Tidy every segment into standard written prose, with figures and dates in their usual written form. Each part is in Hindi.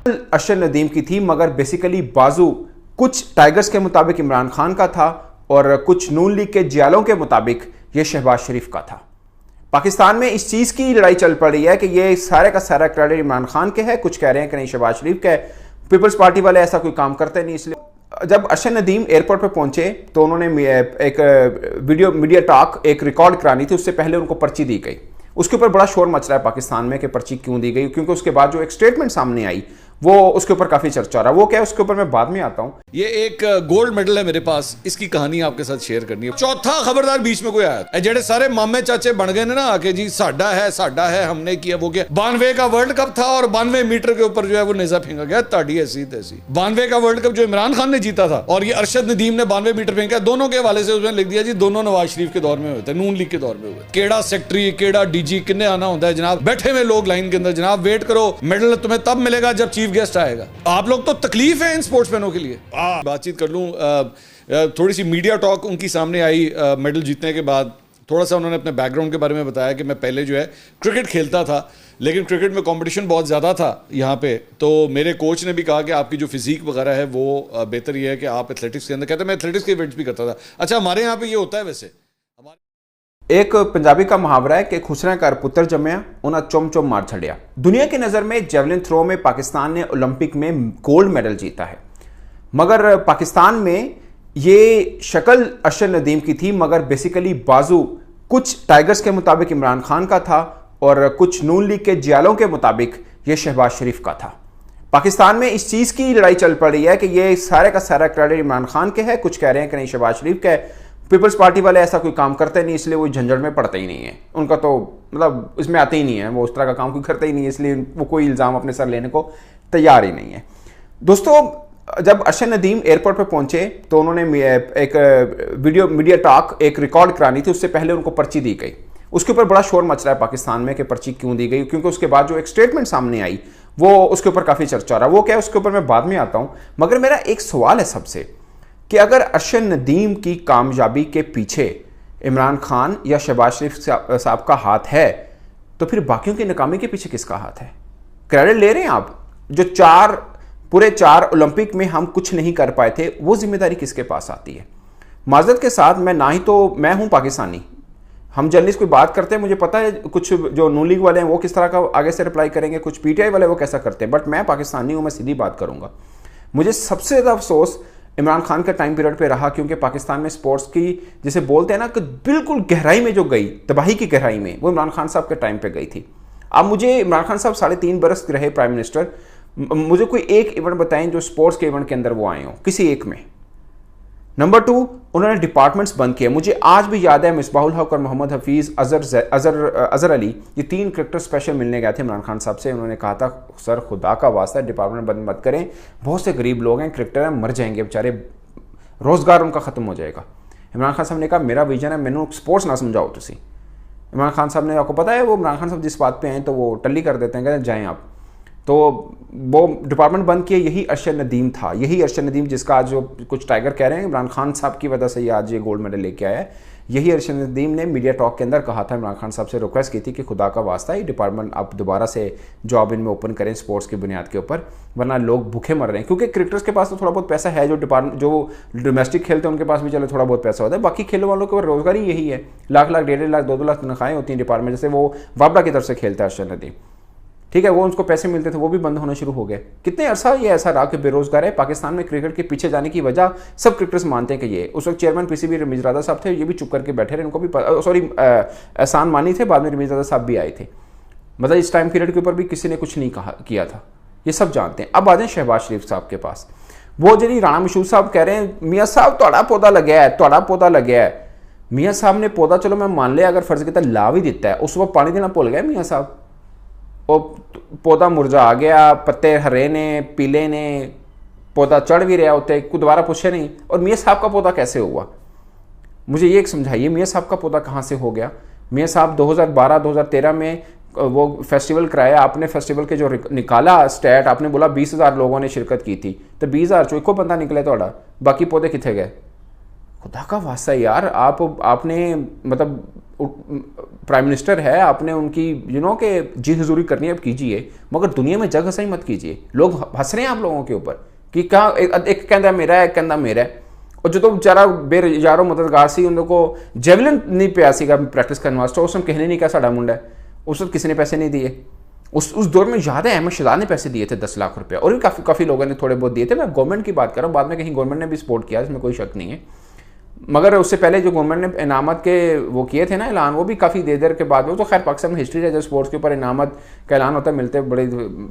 अरशद नदीम की थी, मगर बेसिकली बाजू कुछ टाइगर्स के मुताबिक इमरान खान का था और कुछ नून लीग के जियालों के मुताबिक ये शहबाज शरीफ का था। पाकिस्तान में इस चीज़ की लड़ाई चल पड़ी है कि ये सारे का सारा क्रेडिट इमरान खान के है, कुछ कह रहे हैं कि नहीं शहबाज शरीफ का है। पीपल्स पार्टी वाले ऐसा कोई काम करते नहीं, इसलिए जब अरशद नदीम एयरपोर्ट पर पहुंचे तो उन्होंने एक मीडिया टॉक एक रिकॉर्ड करानी थी, उससे पहले उनको पर्ची दी गई। उसके ऊपर बड़ा शोर मच रहा है पाकिस्तान में कि पर्ची क्यों दी गई, क्योंकि उसके बाद जो एक स्टेटमेंट सामने आई वो उसके ऊपर काफी चर्चा हो रहा है। वो क्या है उसके ऊपर मैं बाद में आता हूं। ये एक गोल्ड मेडल है मेरे पास, इसकी कहानी आपके साथ शेयर करनी है। चौथा खबरदार बीच में कोई आया जेडे सारे मामे चाचे बन गए ना आके जी साडा है हमने किया वो किया। 92 का वर्ल्ड कप था और 92 मीटर के ऊपर जो है वो नेजा फेंका गया, ताड़ी ऐसी तैसी। 92 का वर्ल्ड कप जो इमरान खान ने जीता था और ये अरशद नदीम ने 92 मीटर फेंका, दोनों के हवाले से उसने लिख दिया जी दोनों नवाज शरीफ के दौर में हुए थे, नून लीग के दौर में हुए। केड़ा सेक्रेटरी केड़ा डीजी किन्ने आना होता है जनाब, बैठे हुए लोग लाइन के अंदर, जनाब वेट करो मेडल तुम्हें तब मिलेगा जब चीफ गेस्ट आएगा। आप लोग तो तकलीफ है इन स्पोर्ट्समैनों के लिए। बातचीत कर लूं, थोड़ी सी मीडिया टॉक उनकी सामने आई मेडल जीतने के बाद। थोड़ा सा उन्होंने अपने बैकग्राउंड के बारे में बताया कि मैं पहले जो है क्रिकेट खेलता था, लेकिन क्रिकेट में कंपटीशन बहुत ज़्यादा था यहाँ पे, तो मेरे कोच ने भी कहा कि आपकी जो फिजिक वगैरह है वो बेहतर ये है कि आप एथलेटिक्स के अंदर, कहते मैं एथलेटिक्स के इवेंट्स भी करता था। अच्छा, हमारे यहाँ पे ये होता है वैसे। एक पंजाबी का मुहावरा है कि खुसरा कर पुत्र जमया उन्हें चुम चुम मार छड़िया। दुनिया की नज़र में जेवलिन थ्रो में पाकिस्तान ने ओलंपिक में गोल्ड मेडल जीता है, मगर पाकिस्तान में ये शक्ल अरशद नदीम की थी, मगर बेसिकली बाजू कुछ टाइगर्स के मुताबिक इमरान खान का था और कुछ नून लीग के जियालों के मुताबिक ये शहबाज शरीफ का था। पाकिस्तान में इस चीज़ की लड़ाई चल पड़ी है कि ये सारे का सारा क्रेडिट इमरान खान के है, कुछ कह रहे हैं कि नहीं शहबाज शरीफ का है। पीपल्स पार्टी वाले ऐसा कोई काम करते नहीं, इसलिए वो झंझट में पड़ते ही नहीं है, उनका तो मतलब इसमें आते ही नहीं है, वो उस तरह का काम कोई करते ही नहीं है, इसलिए वो कोई इल्ज़ाम अपने सर लेने को तैयार ही नहीं है। दोस्तों, जब अरशद नदीम एयरपोर्ट पर पहुंचे तो उन्होंने एक मीडिया टॉक एक रिकॉर्ड करानी थी, उससे पहले उनको पर्ची दी गई। उसके ऊपर बड़ा शोर मच रहा है पाकिस्तान में कि पर्ची क्यों दी गई, क्योंकि उसके बाद जो एक स्टेटमेंट सामने आई वो उसके ऊपर काफ़ी चर्चा हो रहा है। वो क्या है उसके ऊपर मैं बाद में आता हूँ, मगर मेरा एक सवाल है सबसे कि अगर अरशद नदीम की कामयाबी के पीछे इमरान खान या शहबाज शरीफ साहब का हाथ है, तो फिर बाकियों की नाकामी के पीछे किसका हाथ है? क्रेडिट ले रहे हैं आप? जो पूरे चार ओलंपिक में हम कुछ नहीं कर पाए थे, वो जिम्मेदारी किसके पास आती है? माजरत के साथ, मैं ना ही तो मैं हूं पाकिस्तानी, हम जर्नलिस्ट कोई बात करते हैं, मुझे पता है कुछ जो नून लीग वाले हैं वो किस तरह का आगे से रिप्लाई करेंगे, कुछ पीटीआई वाले वो कैसा करते हैं, बट मैं पाकिस्तानी हूं, मैं सीधी बात करूंगा। मुझे सबसे ज़्यादा अफसोस इमरान खान के टाइम पीरियड पे रहा, क्योंकि पाकिस्तान में स्पोर्ट्स की जिसे बोलते हैं ना कि बिल्कुल गहराई में जो गई, तबाही की गहराई में, वो इमरान खान साहब के टाइम पे गई थी। अब मुझे इमरान खान साहब 3.5 बरस रहे प्राइम मिनिस्टर, मुझे कोई एक इवेंट बताएं जो स्पोर्ट्स के इवेंट के अंदर वो आए हों, किसी एक में। नंबर 2, उन्होंने डिपार्टमेंट्स बंद किए। मुझे आज भी याद है मिसबाहुल हक और मोहम्मद हफीज़ अजहर अली, ये 3 क्रिकेटर स्पेशल मिलने गए थे इमरान खान साहब से। उन्होंने कहा था सर खुदा का वास्ता डिपार्टमेंट बंद मत करें, बहुत से गरीब लोग हैं, क्रिकेटर हैं, मर जाएंगे बेचारे, रोज़गार उनका ख़त्म हो जाएगा। इमरान खान साहब ने कहा मेरा विजन है, मैनू स्पोर्ट्स ना समझाओ तुसी। इमरान खान साहब ने, आपको पता है वो इमरान खान साहब जिस बात पे हैं तो वो टल्ली कर देते हैं, कहते हैं जाएँ आप। तो वो डिपार्टमेंट बंद किए, यही अरशद नदीम था, यही अरशद नदीम जिसका आज जो कुछ टाइगर कह रहे हैं इमरान खान साहब की वजह से ये आज ये गोल्ड मेडल लेके आया है। यही अरशद नदीम ने मीडिया टॉक के अंदर कहा था, इमरान खान साहब से रिक्वेस्ट की थी कि खुदा का वास्ता ये डिपार्टमेंट आप दोबारा से जॉब इनमें ओपन करें स्पोर्ट्स की बुनियाद के ऊपर, वरना लोग भूखे मर रहे हैं। क्योंकि क्रिकेटर्स के पास तो थोड़ा बहुत पैसा है, जो डोमेस्टिक खेलते हैं उनके पास भी चलो थोड़ा बहुत पैसा होता है, बाकी खेलों वालों के रोजगार ही यही है। लाख लाख 1.5 लाख 2-2 लाख तनख्वाहें होती हैं डिपार्टमेंट, जैसे वो वाबड़ा की तरफ से खेलता है अरशद नदीम, ठीक है, वो उनको पैसे मिलते थे, वो भी बंद होने शुरू हो गए। कितने अरसा ये ऐसा रहा कि बेरोजगार है पाकिस्तान में। क्रिकेट के पीछे जाने की वजह सब क्रिकेटर्स मानते हैं कि ये, उस वक्त चेयरमैन पीसीबी रमीज राजा साहब थे, ये भी चुप करके बैठे रहे, इनको भी एहसान मानी थे, बाद में रमीज राजा साहब भी आए थे। मतलब इस टाइम पीरियड के ऊपर भी किसी ने कुछ नहीं किया था, ये सब जानते हैं। अब आ जाए शहबाज शरीफ साहब के पास, वो जी राणा मशहूर साहब कह रहे हैं मियाँ साहब थोड़ा पौधा लग्या है, थोड़ा पौधा लग्या है। मियाँ साहब ने पौधा चलो मैं मान लिया, अगर फर्ज किया ला भी दिता है, उस वक्त पानी देना भुल गए मियाँ साहब, वो पौधा मुरझा आ गया, पत्ते हरे ने पीले ने, पौधा चढ़ भी रहा होते, कुछ दोबारा पूछे नहीं। और मियाँ साहब का पौधा कैसे हुआ, मुझे ये एक समझाइए, मियाँ साहब का पौधा कहाँ से हो गया? मियाँ साहब 2012-2013 में वो फेस्टिवल कराया आपने, फेस्टिवल के जो निकाला स्टैट, आपने बोला 20,000 लोगों ने शिरकत की थी, तो 20,000 चो एको बंदा निकले थोड़ा, बाकी पौधे कितने गए? खुदा का वास्ता यार, आपने मतलब प्राइम मिनिस्टर है, आपने उनकी कि जी हुजूरी करनी है अब कीजिए, मगर दुनिया में जग हंसाई मत कीजिए। लोग हंस रहे हैं आप लोगों के ऊपर कि क्या एक कहता मेरा है, एक कहता मेरा है। और जो तो बेचारा बेयारो मददगार सी, उनको जेवलिन नहीं पिया सीगा प्रैक्टिस करने वास्ते, उसने कहने नहीं कहा साड़ा मुंडा है, उस वक्त किसी ने पैसे नहीं दिए। उस दौर में याद है अहमद शहजाद ने पैसे दिए थे 10 लाख रुपया, और भी काफ़ी लोगों ने थोड़े बहुत दिए थे। मैं गवर्नमेंट की बात कर रहा हूँ, बाद में कहीं गवर्नमेंट ने भी सपोर्ट किया, इसमें कोई शक नहीं है। मगर उससे पहले जो गवर्नमेंट ने इनामत के वो किए थे ना ऐलान, वो भी काफ़ी देर के बाद, वो तो खैर पाकिस्तान में हिस्ट्री है, जब स्पोर्ट्स के ऊपर इनामत का ऐलान होता है मिलते बड़े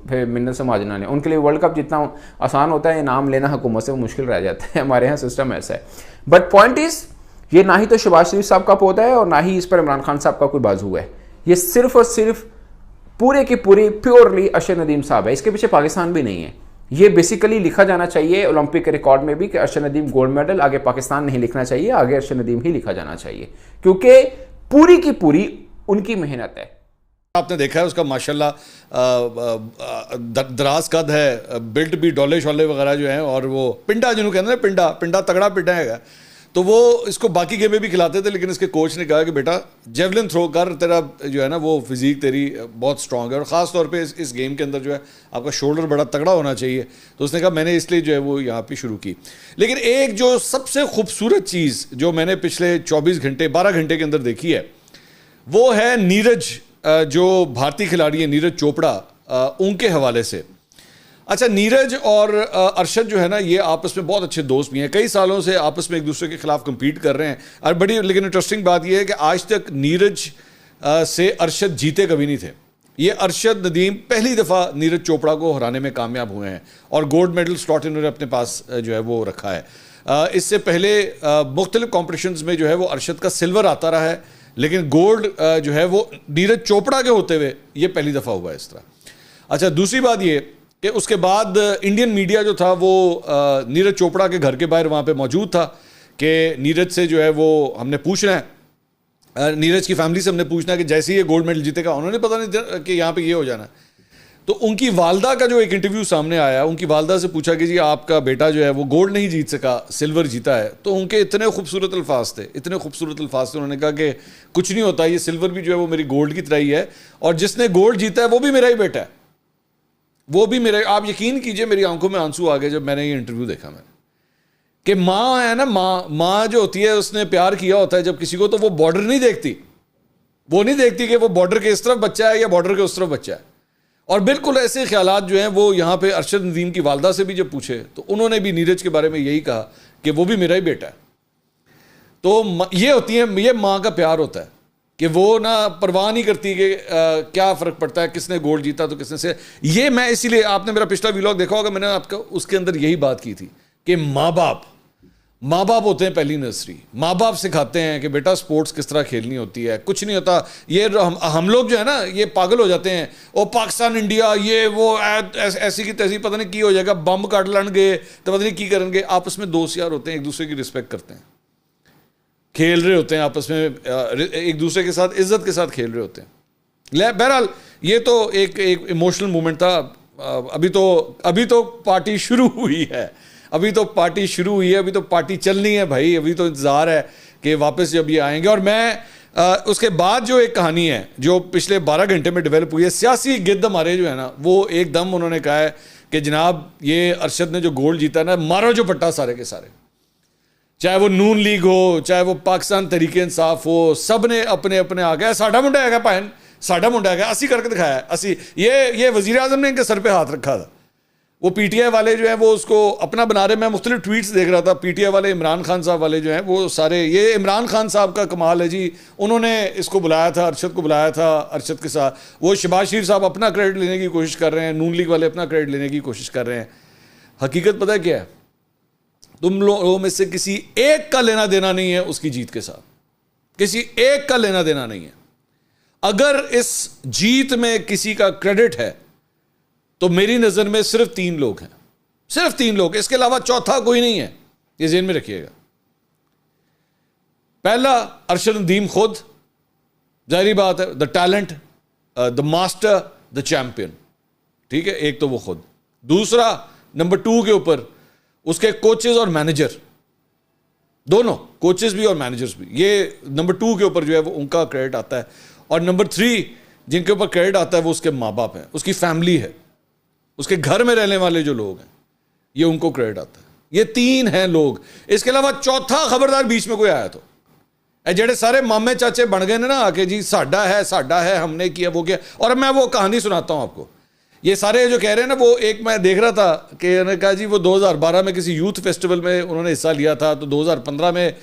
फिर मिन्नत से माजना ने। उनके लिए वर्ल्ड कप जितना आसान होता है, इनाम लेना हुकूमत से वो मुश्किल रह जाता है। हमारे यहाँ सिस्टम ऐसा है। बट पॉइंट इज़, ये ना ही तो शहबाज शरीफ साहब का पौधा है और ना ही इस पर इमरान खान साहब का कोई बाजू है। ये सिर्फ और सिर्फ पूरे की पूरी प्योरली अरशद नदीम साहब है। इसके पीछे पाकिस्तान भी नहीं है। ये बेसिकली लिखा जाना चाहिए ओलंपिक के रिकॉर्ड में भी कि अरशद नदीम गोल्ड मेडल, आगे पाकिस्तान नहीं लिखना चाहिए, आगे अरशद नदीम ही लिखा जाना चाहिए, क्योंकि पूरी की पूरी उनकी मेहनत है। आपने देखा है उसका माशाल्लाह दराज कद है, बिल्ट भी डोले शोले वगैरह जो हैं, और वो पिंडा जिन्होंने कहते हैं पिंडा तगड़ा पिंडा है। तो वो इसको बाकी गेमें भी खिलाते थे, लेकिन इसके कोच ने कहा कि बेटा जेवलिन थ्रो कर, तेरा जो है ना वो फिजिक तेरी बहुत स्ट्रांग है, और ख़ास तौर पे इस गेम के अंदर जो है आपका शोल्डर बड़ा तगड़ा होना चाहिए। तो उसने कहा मैंने इसलिए जो है वो यहाँ पे शुरू की। लेकिन एक जो सबसे खूबसूरत चीज़ जो मैंने पिछले 12 घंटे के अंदर देखी है, वो है नीरज, जो भारतीय खिलाड़ी है नीरज चोपड़ा, उनके हवाले से। अच्छा, नीरज और अरशद जो है ना, ये आपस में बहुत अच्छे दोस्त भी हैं, कई सालों से आपस में एक दूसरे के खिलाफ compete कर रहे हैं। और बड़ी लेकिन इंटरेस्टिंग बात ये है कि आज तक नीरज से अरशद जीते कभी नहीं थे। ये अरशद नदीम पहली दफ़ा नीरज चोपड़ा को हराने में कामयाब हुए हैं, और गोल्ड मेडल स्लॉट इन्होंने अपने पास जो है वो रखा है। इससे पहले मुख्तलिफ कॉम्पिटिशन्स में जो है वो अरशद का सिल्वर आता रहा है, लेकिन गोल्ड जो है वो नीरज चोपड़ा के होते हुए ये पहली दफ़ा हुआ है इस तरह। अच्छा, दूसरी बात ये कि उसके बाद इंडियन मीडिया जो था वो नीरज चोपड़ा के घर के बाहर वहाँ पे मौजूद था कि नीरज से जो है वो हमने पूछना है, नीरज की फैमिली से हमने पूछना है कि जैसे ही ये गोल्ड मेडल जीतेगा, उन्होंने पता नहीं कि यहाँ पे ये हो जाना। तो उनकी वालदा का जो एक इंटरव्यू सामने आया, उनकी वालदा से पूछा कि जी आपका बेटा जो है वो गोल्ड नहीं जीत सका, सिल्वर जीता है। तो उनके इतने खूबसूरत अल्फाज थे, उन्होंने कहा कि कुछ नहीं होता, ये सिल्वर भी जो है वो मेरी गोल्ड की तरह ही है, और जिसने गोल्ड जीता है वो भी मेरा ही बेटा है, वो भी मेरे। आप यकीन कीजिए मेरी आंखों में आंसू आ गए जब मैंने ये इंटरव्यू देखा। मैंने कि माँ है ना, माँ जो होती है उसने प्यार किया होता है जब किसी को, तो वो बॉर्डर नहीं देखती, वो नहीं देखती कि वो बॉर्डर के इस तरफ बच्चा है या बॉर्डर के उस तरफ बच्चा है। और बिल्कुल ऐसे ख्यालात जो हैं वो यहाँ पे अरशद नदीम की वालदा से भी जब पूछे तो उन्होंने भी नीरज के बारे में यही कहा कि वो भी मेरा ही बेटा है। तो ये होती है, ये माँ का प्यार होता है कि वो ना परवाह नहीं करती कि क्या फ़र्क पड़ता है किसने गोल्ड जीता तो किसने से। ये मैं इसीलिए, आपने मेरा पिछला व्लॉग देखा होगा, मैंने आपका उसके अंदर यही बात की थी कि माँ बाप होते हैं पहली नर्सरी। माँ बाप सिखाते हैं कि बेटा स्पोर्ट्स किस तरह खेलनी होती है, कुछ नहीं होता। ये हम लोग जो है ना ये पागल हो जाते हैं, ओ पाकिस्तान इंडिया ये वो ऐसी की तैसी, पता नहीं की हो जाएगा, बम काट लड़नगे तो पता नहीं की करेंगे। आपस में दोस्त यार होते हैं, एक दूसरे की रिस्पेक्ट करते हैं, खेल रहे होते हैं आपस में, एक दूसरे के साथ इज्जत के साथ खेल रहे होते हैं। बहरहाल ये तो एक इमोशनल मोमेंट था। अभी तो पार्टी शुरू हुई है, अभी तो पार्टी चलनी है भाई। अभी तो इंतज़ार है कि वापस जब ये आएंगे। और मैं उसके बाद जो एक कहानी है जो पिछले 12 घंटे में डेवलप हुई है, सियासी गिद्द हमारे जो है ना वो एकदम उन्होंने कहा है कि जनाब ये अरशद ने जो गोल्ड जीता है ना, मारो जो पट्टा सारे के सारे, चाहे वो नून लीग हो, चाहे वो पाकिस्तान तरीके इंसाफ हो, सब ने अपने अपने आ गया, साडा मुंडा है भैन, साडा मुंडा है, असी करके दिखाया, असी। ये वजीर आजम ने इनके सर पे हाथ रखा था। वो पीटीआई वाले जो हैं वो उसको अपना बना रहे। मैं मुख्तलिफ ट्वीट्स देख रहा था, पीटीआई वाले, इमरान खान साहब वाले जो हैं वो सारे, ये इमरान खान साहब का कमाल है जी, उन्होंने इसको बुलाया था, अरशद को बुलाया था, अरशद के साथ वो शहबाज शरीफ साहब अपना क्रेडिट लेने की कोशिश कर रहे हैं, नून लीग वाले अपना क्रेडिट लेने की कोशिश कर रहे हैं। हकीकत पता है क्या है, तुम लोगों में से किसी एक का लेना देना नहीं है उसकी जीत के साथ, किसी एक का लेना देना नहीं है। अगर इस जीत में किसी का क्रेडिट है तो मेरी नजर में सिर्फ 3 लोग हैं, सिर्फ 3 लोग, इसके अलावा चौथा कोई नहीं है। ये ज़हन में रखिएगा। पहला अरशद नदीम खुद, जाहिर बात है, the talent, the master, the champion, ठीक है, एक तो वो खुद। दूसरा नंबर 2 के ऊपर उसके कोचेज और मैनेजर, दोनों कोचेस भी और मैनेजर्स भी। ये नंबर 2 के ऊपर जो है वो उनका क्रेडिट आता है, और नंबर 3 जिनके ऊपर क्रेडिट आता है वो उसके माँ बाप हैं, उसकी फैमिली है, उसके घर में रहने वाले जो लोग हैं, ये उनको क्रेडिट आता है। ये 3 हैं लोग। इसके अलावा चौथा खबरदार बीच में कोई आया तो जेडे सारे मामे चाचे बन गए ना आके जी साडा है, हमने किया वो किया। और मैं वो कहानी सुनाता हूं आपको। ये सारे जो कह रहे हैं ना, वो एक मैं देख रहा था कि उन्होंने कहा जी वो 2012 में किसी यूथ फेस्टिवल में उन्होंने हिस्सा लिया था, तो 2015 में